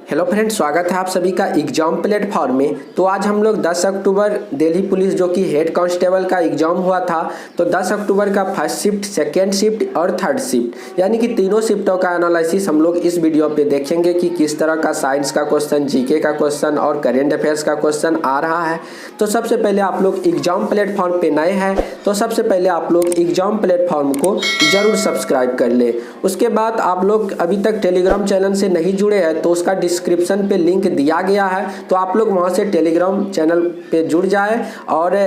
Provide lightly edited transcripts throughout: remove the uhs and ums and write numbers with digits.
Hello friends, स्वागत है आप सभी का एग्जाम प्लेटफॉर्म में। तो आज हम लोग 10 अक्टूबर दिल्ली पुलिस जो कि हेड कांस्टेबल का एग्जाम हुआ था, तो 10 अक्टूबर का फर्स्ट शिफ्ट, सेकेंड शिफ्ट और थर्ड शिफ्ट यानी कि तीनों शिफ्टों का एनालिसिस हम लोग इस वीडियो पे देखेंगे कि किस तरह का साइंस का क्वेश्चन, जीके का क्वेश्चन और करेंट अफेयर्स का क्वेश्चन आ रहा है। तो सबसे पहले आप लोग एग्जाम प्लेटफॉर्म पे नए हैं तो सबसे पहले आप लोग एग्जाम प्लेटफॉर्म को जरूर सब्सक्राइब कर ले। उसके बाद आप लोग अभी तक टेलीग्राम चैनल से नहीं जुड़े हैं तो उसका डिस्क्रिप्शन पे लिंक दिया गया है, तो आप लोग वहां से टेलीग्राम चैनल पे जुड़ जाए और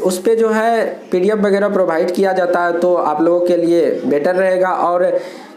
उस पे जो है पीडीएफ वगैरह प्रोवाइड किया जाता है, तो आप लोगों के लिए बेटर रहेगा। और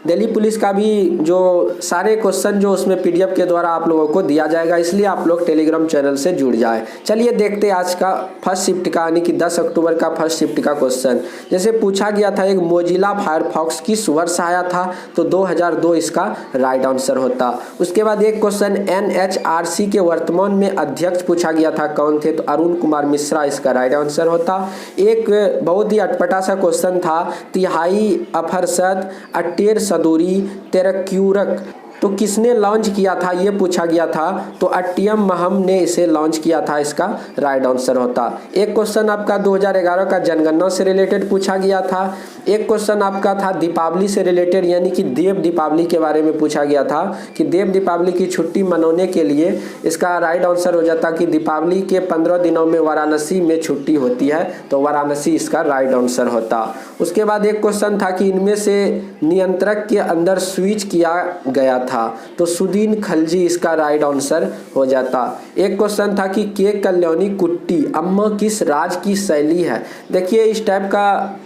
दिल्ली पुलिस का भी जो सारे क्वेश्चन जो उसमें पीडीएफ के द्वारा आप लोगों को दिया जाएगा, इसलिए आप लोग टेलीग्राम चैनल से जुड़ जाए। चलिए देखते हैं आज का फर्स्ट शिफ्ट का यानी कि 10 अक्टूबर का फर्स्ट शिफ्ट का क्वेश्चन। जैसे पूछा गया था एक मोजिला फायरफॉक्स किस वर्ष आया था, तो 2002 इसका राइट आंसर होता। उसके बाद एक क्वेश्चन एनएचआरसी के वर्तमान में अध्यक्ष पूछा गया था, कौन थे, तो अरुण कुमार मिश्रा इसका राइट आंसर होता। एक बहुत ही अटपटा सा क्वेश्चन था, तिहाई अफरसद अटेर सदूरी तेरक्यूरक तो किसने लॉन्च किया था, ये पूछा गया था, तो अट्टियम महम ने इसे लॉन्च किया था, इसका राइट आंसर होता। एक क्वेश्चन आपका 2011 का जनगणना से रिलेटेड पूछा गया था। एक क्वेश्चन आपका था दीपावली से रिलेटेड यानी कि देव दीपावली के बारे में पूछा गया था कि देव दीपावली की छुट्टी मनाने के लिए इसका राइट आंसर हो जाता कि दीपावली के 15 दिनों में वाराणसी में छुट्टी होती है, तो वाराणसी इसका राइट आंसर होता। उसके बाद एक क्वेश्चन था कि इनमें से नियंत्रक के अंदर स्विच किया गया था, तो सुदीन खलजी इसका राइट आंसर हो जाता। एक क्वेश्चन था कि के कल्याणी कुट्टी अम्मा किस राज की शैली है। देखिए इस टाइप का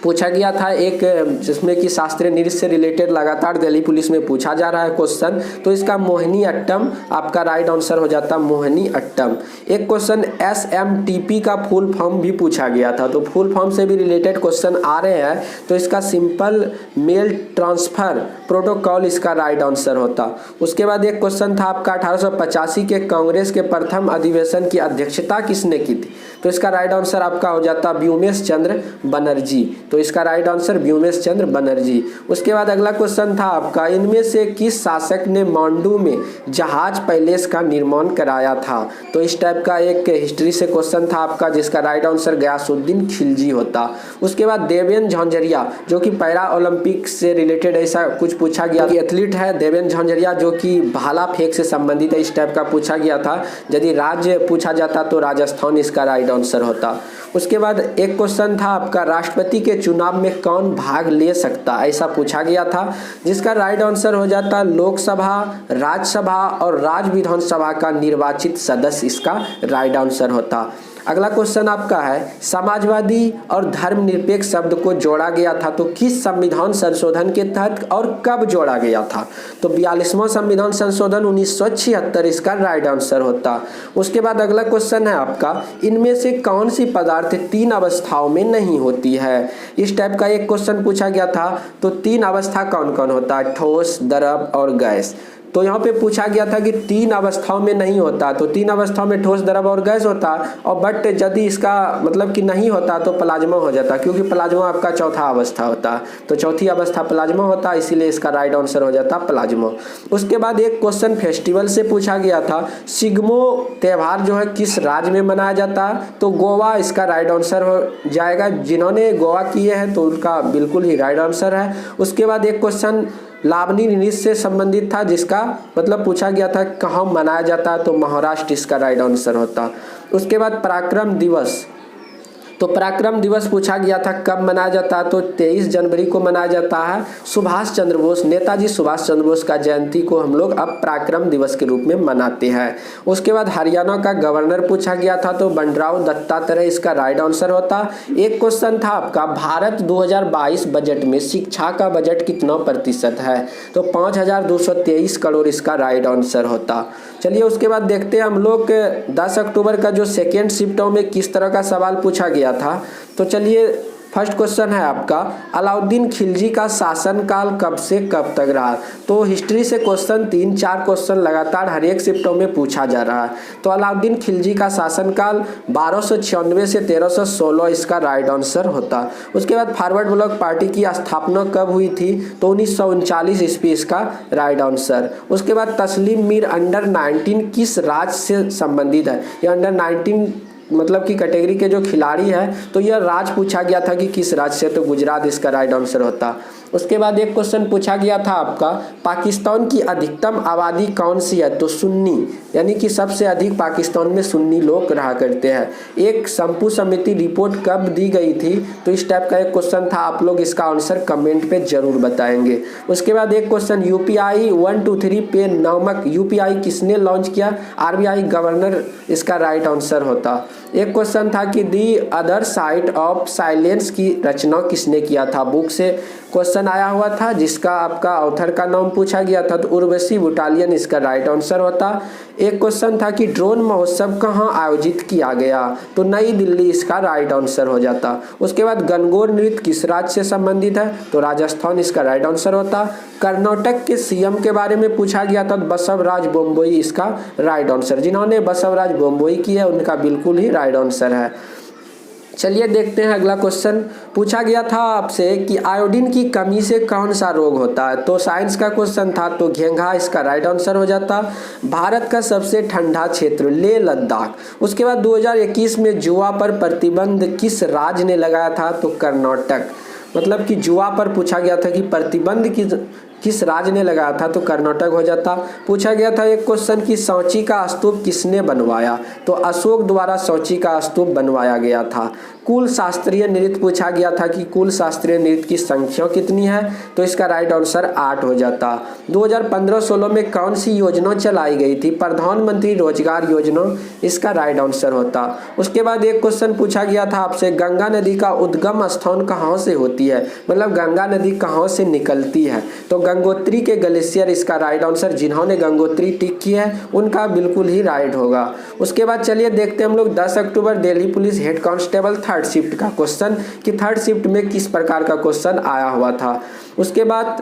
पूछा गया था एक, जिसमें कि शास्त्रीय नृत्य से रिलेटेड लगातार दिल्ली पुलिस में पूछा जा रहा है क्वेश्चन, तो इसका मोहिनी अट्टम आपका राइट आंसर हो जाता, मोहिनी अट्टम। एक क्वेश्चन एसएमटीपी का फुल फॉर्म भी पूछा गया था, तो फुल फॉर्म से भी रिलेटेड क्वेश्चन आ रहे हैं, तो इसका सिंपल मेल ट्रांसफर प्रोटोकॉल इसका राइट आंसर होता। उसके बाद एक क्वेश्चन था आपका 1885 के कांग्रेस के प्रथम अधिवेशन की अध्यक्षता किसने की थी, तो इसका राइट आंसर आपका हो जाता व्योमेश चंद्र बनर्जी, तो इसका राइट आंसर व्योमेश चंद्र बनर्जी। उसके बाद अगला क्वेश्चन था आपका इनमें से किस शासक ने मांडू में जहाज पैलेस का निर्माण कराया था, तो इस टाइप का एक हिस्ट्री से क्वेश्चन था आपका, जिसका राइट आंसर गयासुद्दीन खिलजी होता। उसके बाद देवेंद्र झांझरिया जो कि पैरा ओलंपिक से रिलेटेड ऐसा कुछ पूछा गया, एथलीट है देवेंद्र झांझरिया जो कि भाला फेंक से संबंधित है, इस टाइप का पूछा गया था। यदि राज्य पूछा जाता तो राजस्थान इसका राइट आंसर होता। उसके बाद एक क्वेश्चन था आपका राष्ट्रपति के चुनाव में कौन भाग ले सकता, ऐसा पूछा गया था, जिसका राइट आंसर हो जाता लोकसभा, राज्यसभा और राज्य विधानसभा का निर्वाचित सदस्य इसका राइट आंसर होता। अगला क्वेश्चन आपका है समाजवादी और धर्मनिरपेक्ष शब्द को जोड़ा गया था, तो किस संविधान संशोधन के तहत और कब जोड़ा गया था, तो 42वां संविधान संशोधन 1976 इसका राइट आंसर होता। उसके बाद अगला क्वेश्चन है आपका इनमें से कौन सी पदार्थ 3 अवस्थाओं में नहीं होती है, इस टाइप का एक क्वेश्चन पूछा गया था। तो 3 अवस्था कौन कौन होता है, ठोस, द्रव और गैस। तो यहाँ पे पूछा गया था कि 3 अवस्थाओं में नहीं होता, तो 3 अवस्थाओं में ठोस, द्रव और गैस होता, और बट यदि इसका मतलब कि नहीं होता तो प्लाज्मा हो जाता, क्योंकि प्लाज्मा आपका चौथा अवस्था होता, तो चौथी अवस्था प्लाज्मा होता, इसीलिए इसका राइट आंसर हो जाता प्लाज्मा। उसके बाद एक क्वेश्चन फेस्टिवल से पूछा गया था सिग्मो त्यौहार जो है किस राज्य में मनाया जाता है, तो गोवा इसका राइट आंसर हो जाएगा। जिन्होंने गोवा किए हैं तो उनका बिल्कुल ही राइट आंसर है। उसके बाद एक क्वेश्चन लावनी नृत्य से संबंधित था, जिसका मतलब पूछा गया था कहाँ मनाया जाता है, तो महाराष्ट्र इसका राइट आंसर होता। उसके बाद पराक्रम दिवस, तो पराक्रम दिवस पूछा गया था कब मनाया जाता है, तो 23 जनवरी को मनाया जाता है। सुभाष चंद्र बोस, नेताजी सुभाष चंद्र बोस का जयंती को हम लोग अब पराक्रम दिवस के रूप में मनाते हैं। उसके बाद हरियाणा का गवर्नर पूछा गया था, तो बंडारू दत्तात्रेय इसका राइट आंसर होता। एक क्वेश्चन था आपका भारत 2022 बजट में शिक्षा का बजट कितना प्रतिशत है, तो 5223 करोड़ इसका राइट आंसर होता। चलिए उसके बाद देखते हैं हम लोग 10 अक्टूबर का जो सेकेंड शिफ्टों में किस तरह का सवाल पूछा गया था। तो चलिए फर्स्ट क्वेश्चन है आपका अलाउद्दीन खिलजी का शासनकाल कब से कब तक रहा। तो हिस्ट्री से क्वेश्चन 3-4 क्वेश्चन लगातार हर एक शिफ्टों में पूछा जा रहा है। तो अलाउद्दीन खिलजी का शासनकाल 1296 से 1316 इसका राइट आंसर होता। उसके बाद फॉरवर्ड ब्लॉक पार्टी की स्थापना कब हुई थी। तो 1939 ईस्वी इसका राइट आंसर। उसके बाद तस्लीम मीर अंडर 19 किस राज्य से संबंधित है। ये अंडर 19 मतलब कि कैटेगरी के जो खिलाड़ी है तो यह राज्य पूछा गया था कि किस राज्य से। तो गुजरात इसका राइट आंसर होता। उसके बाद एक क्वेश्चन पूछा गया था आपका पाकिस्तान की अधिकतम आबादी कौन सी है। तो सुन्नी, यानी कि सबसे अधिक पाकिस्तान में सुन्नी लोग रहा करते हैं। एक संपू समिति रिपोर्ट कब दी गई थी। तो इस टाइप का एक क्वेश्चन था। आप लोग इसका आंसर कमेंट पे जरूर बताएंगे। उसके बाद एक क्वेश्चन यूपीआई 123 पे नामक यूपीआई किसने लॉन्च किया। आरबीआई गवर्नर इसका राइट आंसर होता। एक क्वेश्चन था कि the other side of silence की रचना किसने किया था। बुक से क्वेश्चन आया हुआ था जिसका आपका ऑथर का नाम पूछा गया था। तो उर्वशी बुटालियन इसका राइट आंसर होता। एक क्वेश्चन था कि ड्रोन महोत्सव कहाँ आयोजित किया गया। तो नई दिल्ली इसका राइट आंसर हो जाता। उसके बाद गणगौर नृत्य किस राज्य से संबंधित है। तो राजस्थान इसका राइट आंसर होता। कर्नाटक के सीएम के बारे में पूछा गया था। बसवराज बोम्मई इसका राइट आंसर। जिन्होंने बसवराज बोम्मई की है उनका बिल्कुल ही राइट आंसर है। चलिए देखते हैं अगला क्वेश्चन। पूछा गया था आपसे कि आयोडीन की कमी से कौन सा रोग होता है। तो साइंस का क्वेश्चन था। तो घेंघा इसका राइट आंसर हो जाता। भारत का सबसे ठंडा क्षेत्र लेह लद्दाख। उसके बाद 2021 में जुआ पर प्रतिबंध किस राज्य ने लगाया था। तो कर्नाटक। मतलब कि जुआ पर पूछा गया था कि प्रतिबंध किस राज्य ने लगाया था। तो कर्नाटक हो जाता। पूछा गया था एक क्वेश्चन कि सांची का स्तूप किसने बनवाया। तो अशोक द्वारा सांची का स्तूप बनवाया गया था। कुल शास्त्रीय नृत्य पूछा गया था कि कुल शास्त्रीय नृत्य की संख्या कितनी है। तो इसका राइट आंसर 8 हो जाता। 2015-16 में कौन सी योजना चलाई गई थी। प्रधानमंत्री रोजगार योजना इसका राइट आंसर होता। उसके बाद एक क्वेश्चन पूछा गया था आपसे गंगा नदी का उद्गम स्थान कहाँ से होती है। मतलब गंगा नदी कहाँ से निकलती है। तो गंगोत्री के ग्लेशियर इसका राइट आंसर। जिन्होंने गंगोत्री टिक की है उनका बिल्कुल ही राइट होगा। उसके बाद चलिए देखते हैं हम लोग 10 अक्टूबर Delhi police head constable third shift का क्वेश्चन कि थर्ड शिफ्ट में किस प्रकार का क्वेश्चन आया हुआ था। उसके बाद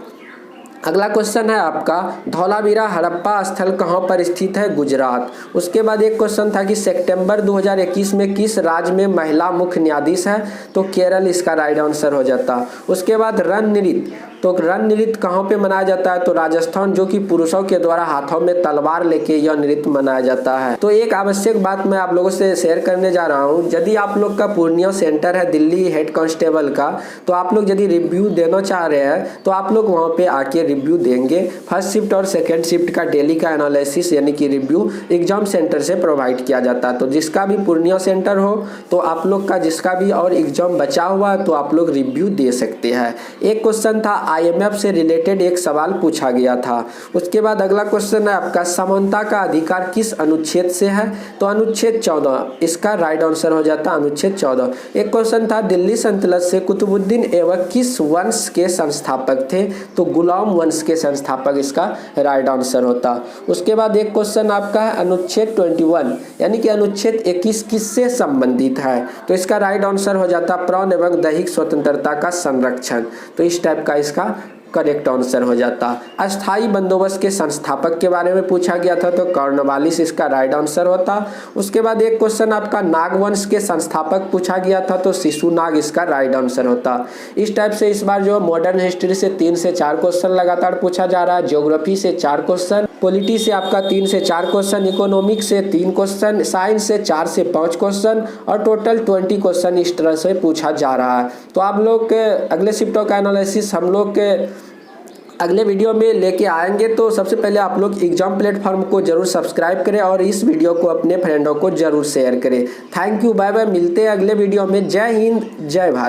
अगला क्वेश्चन है आपका धौलावीरा हड़प्पा स्थल कहाँ पर स्थित है। गुजरात। उसके बाद एक क्वेश्चन था कि सितंबर 2021 में किस राज्य में महिला मुख्य न्यायाधीश है। तो केरल इसका राइट आंसर हो जाता। उसके बाद रण नृत्य। तो रण नृत्य कहाँ पे मनाया जाता है। तो राजस्थान, जो कि पुरुषों के द्वारा हाथों में तलवार लेके यह नृत्य मनाया जाता है। तो एक आवश्यक बात मैं आप लोगों से शेयर करने जा रहा हूँ। यदि आप लोग का पूर्णिया सेंटर है दिल्ली हेड कांस्टेबल का, तो आप लोग यदि रिव्यू देना चाह रहे हैं तो आप लोग वहाँ पे आके रिव्यू देंगे। फर्स्ट शिफ्ट और सेकेंड शिफ्ट का डेली का एनालिसिस यानी कि रिव्यू एग्जाम सेंटर से प्रोवाइड किया जाता है। तो जिसका भी पूर्णिया सेंटर हो तो आप लोग का जिसका भी और एग्जाम बचा हुआ है तो आप लोग रिव्यू दे सकते हैं। एक क्वेश्चन था आईएमएफ से रिलेटेड एक सवाल पूछा गया था। उसके बाद अगला क्वेश्चन है आपका समानता का अधिकार किस अनुच्छेद से है। तो अनुच्छेद 14 इसका राइट आंसर हो जाता। अनुच्छेद 14। एक क्वेश्चन था दिल्ली सल्तनत से कुतुबुद्दीन ऐबक किस वंश के संस्थापक थे। तो गुलाम वंश के संस्थापक इसका राइट आंसर होता। उसके बाद एक क्वेश्चन आपका है अनुच्छेद 21 यानी कि अनुच्छेद 21 किससे संबंधित है। तो इसका राइट आंसर हो जाता प्राण एवं दैहिक स्वतंत्रता का संरक्षण। तो इस टाइप का इसका करेक्ट आंसर हो जाता। अस्थाई बंदोबस्त के संस्थापक के बारे में पूछा गया था। तो कॉर्नवालिस इसका राइट आंसर होता। उसके बाद एक क्वेश्चन आपका नागवंश के संस्थापक पूछा गया था। तो शिशुनाग इसका राइट आंसर होता। इस टाइप से इस बार जो मॉडर्न हिस्ट्री से 3 से 4 क्वेश्चन लगातार पूछा जा रहा है। ज्योग्राफी से 4 क्वेश्चन, पॉलिटी से आपका 3 से 4 क्वेश्चन, इकोनॉमिक्स से 3 क्वेश्चन, साइंस से 4 से 5 क्वेश्चन और टोटल 20 क्वेश्चन इस तरह से पूछा जा रहा है। तो आप लोग के अगले शिफ्टों का एनालिसिस हम लोग के अगले वीडियो में लेके आएंगे। तो सबसे पहले आप लोग एग्जाम प्लेटफॉर्म को जरूर सब्सक्राइब करें और इस वीडियो को अपने फ्रेंडों को जरूर शेयर करें। Thank you, bye bye. मिलते हैं अगले वीडियो में। जय हिंद, जय भारत।